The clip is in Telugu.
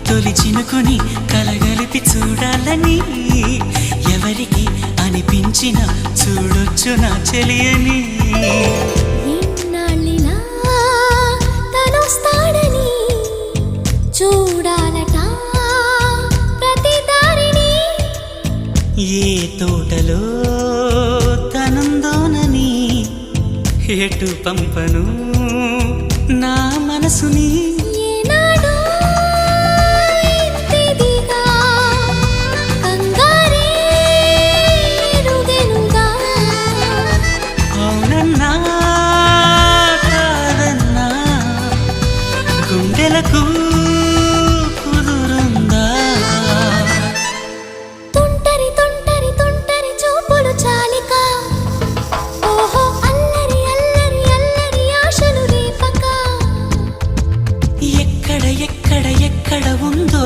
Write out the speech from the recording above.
తొలి చినుకుని కలగలిపి చూడాలని ఎవరికి అనిపించిన చూడొచ్చు నా చెలియని ఇన్నాళ్ళిలా తనొస్తాడని చూడాలట ప్రతి దారిని ఏ తోటలో తనందోనని ఎటు పంపను నా మనసుని గుండెలకు కుదురుందా తుంటరి తుంటరి తుంటరి చూపులు చాలిక ఓహో అల్లరి అల్లరి అల్లరి ఆశలు రేపక ఎక్కడ ఎక్కడ ఎక్కడ ఉందో